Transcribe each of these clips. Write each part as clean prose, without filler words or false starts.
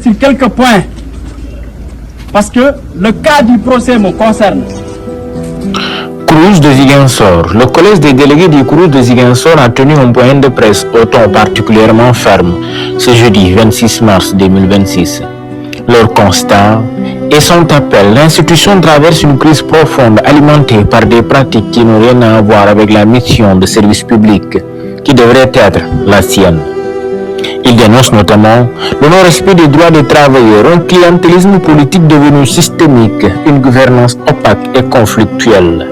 Sur quelques points, parce que le cas du procès me concerne. Crous de Ziguinchor. Le collège des délégués du Crous de Ziguinchor a tenu un point de presse au ton particulièrement ferme ce jeudi 26 mars 2026. Leur constat et son appel, l'institution traverse une crise profonde alimentée par des pratiques qui n'ont rien à voir avec la mission de service public qui devrait être la sienne. Il dénonce notamment le non-respect des droits des travailleurs, un clientélisme politique devenu systémique, une gouvernance opaque et conflictuelle,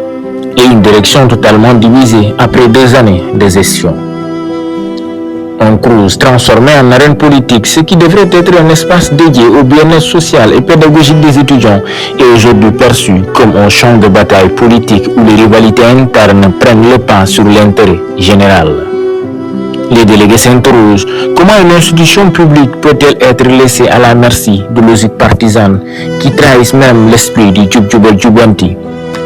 et une direction totalement divisée après 2 années de gestion. Un Crous transformé en arène politique, ce qui devrait être un espace dédié au bien-être social et pédagogique des étudiants est aujourd'hui perçu comme un champ de bataille politique où les rivalités internes prennent le pas sur l'intérêt général. Les délégués s'interrogent comment une institution publique peut-elle être laissée à la merci de logiques partisanes qui trahissent même l'esprit du Djoubel-Djoubanti.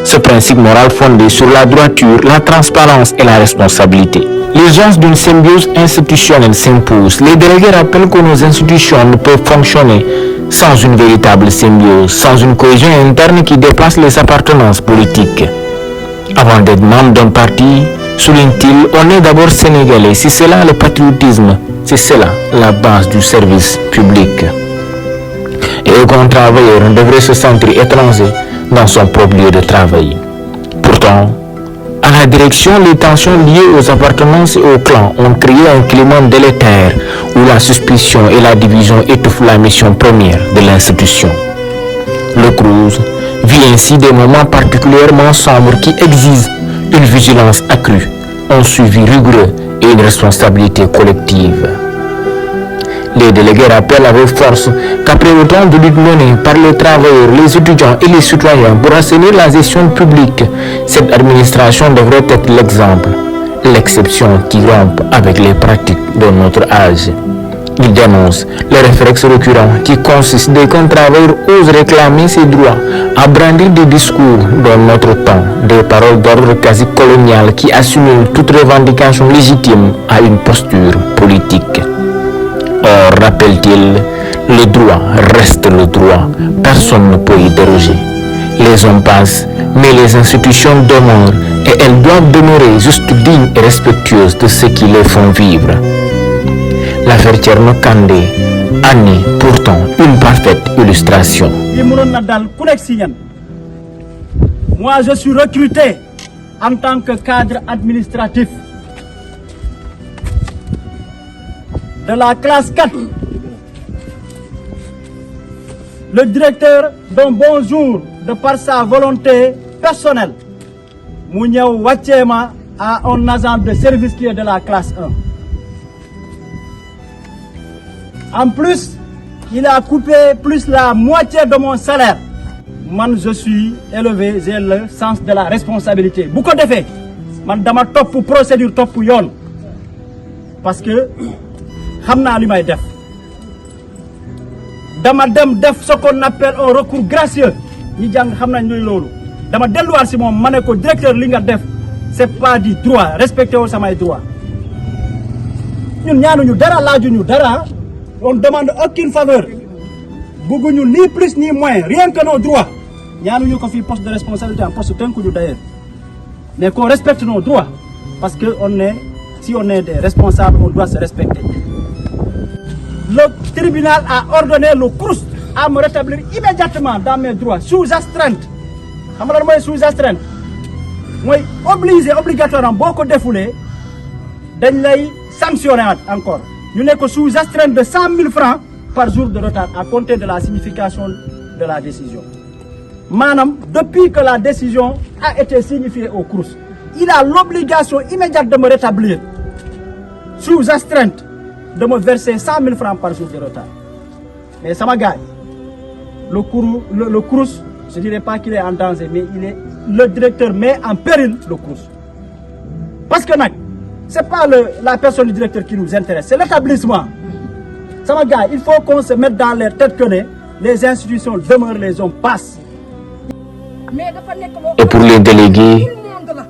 Ce principe moral fondé sur la droiture, la transparence et la responsabilité. L'urgence d'une symbiose institutionnelle s'impose. Les délégués rappellent que nos institutions ne peuvent fonctionner sans une véritable symbiose, sans une cohésion interne qui dépasse les appartenances politiques. Avant d'être membre d'un parti, souligne-t-il, on est d'abord sénégalais. C'est cela le patriotisme, c'est cela la base du service public. Et aucun travailleur ne devrait se sentir étranger dans son propre lieu de travail. Pourtant, à la direction, les tensions liées aux appartenances et aux clans ont créé un climat délétère où la suspicion et la division étouffent la mission première de l'institution. Le Crous vit ainsi des moments particulièrement sombres qui exigent une vigilance accrue, un suivi rigoureux et une responsabilité collective. Les délégués rappellent avec force qu'après autant de luttes menées par les travailleurs, les étudiants et les citoyens pour assainir la gestion publique, cette administration devrait être l'exemple, l'exception qui rompt avec les pratiques de notre âge. Il dénonce les réflexes récurrents qui consistent dès qu'un travailleur ose réclamer ses droits à brandir des discours dans notre temps, des paroles d'ordre quasi colonial qui assimilent toute revendication légitime à une posture politique. Or, rappelle-t-il, le droit reste le droit, personne ne peut y déroger. Les hommes passent, mais les institutions demeurent et elles doivent demeurer juste dignes et respectueuses de ceux qui les font vivre. L'affaire Thierno Kandé en est pourtant une parfaite illustration. Moi, je suis recruté en tant que cadre administratif de la classe 4. Le directeur, d'un bon jour, de par sa volonté personnelle, Mouniaou Watiema a un agent de service qui est de la classe 1. En plus, il a coupé plus la moitié de mon salaire. Moi, je suis élevé, j'ai le sens de la responsabilité. Beaucoup de faits. Man dama top pour procédure top pour yon. Parce que xamna li may def. Dama dem def ce qu'on appelle un recours gracieux. Ñi jang xamnañ ñuy lolu. Dama deluwar ci mom mané ko directeur li nga def c'est pas du droit, respecter wol samay droit. Ñun ñaanuñu dara laajuñu dara. On ne demande aucune faveur. Bougouniou ni plus ni moins, rien que nos droits. Nous avons fait poste de responsabilité en poste de d'ailleurs. Mais qu'on respecte nos droits. Parce que si on est des responsables, on doit se respecter. Le tribunal a ordonné le Crous à me rétablir immédiatement dans mes droits, sous astreinte. Moi, sous astreinte. Moi, obligé, obligatoirement, beaucoup défoulé, de sanctionner encore. Nous n'avons que sous astreinte de 100 000 francs par jour de retard à compter de la signification de la décision. Madame, depuis que la décision a été signifiée au Crous, il a l'obligation immédiate de me rétablir sous astreinte, de me verser 100 000 francs par jour de retard. Mais ça m'a gagné. Le Crous, je ne dirais pas qu'il est en danger, mais le directeur met en péril le Crous. Parce que ce n'est pas la personne du directeur qui nous intéresse, c'est l'établissement. Ça va, gars, il faut qu'on se mette dans les têtes que les institutions demeurent, les hommes passent. Et pour les délégués,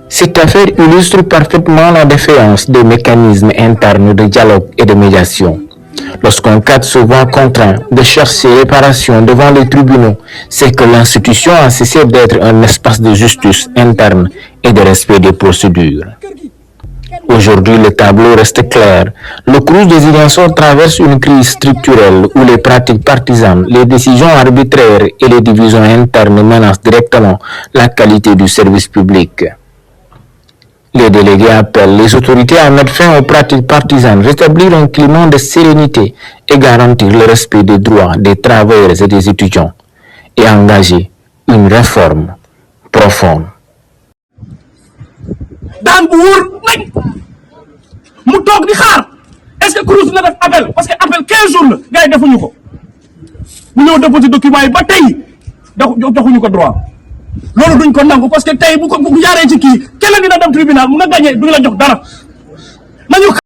cette affaire illustre parfaitement la défaillance des mécanismes internes de dialogue et de médiation. Lorsqu'un cadre se voit contraint de chercher réparation devant les tribunaux, c'est que l'institution a cessé d'être un espace de justice interne et de respect des procédures. Aujourd'hui, le tableau reste clair. Le Crous de Ziguinchor traverse une crise structurelle où les pratiques partisanes, les décisions arbitraires et les divisions internes menacent directement la qualité du service public. Les délégués appellent les autorités à mettre fin aux pratiques partisanes, rétablir un climat de sérénité et garantir le respect des droits des travailleurs et des étudiants et engager une réforme profonde. daan bu wóor nañ mu toog di xaar est-ce que Crous dina def appel parce que appel 15 jours la gars yi defuñu ko mu ñëw déposé document yi ba tey joxuñu ko droit loolu duñ ko nangu parce que tey bu jaaree ci kii keneen dina dem tribunal mu na gagné duñ la jox dara nañu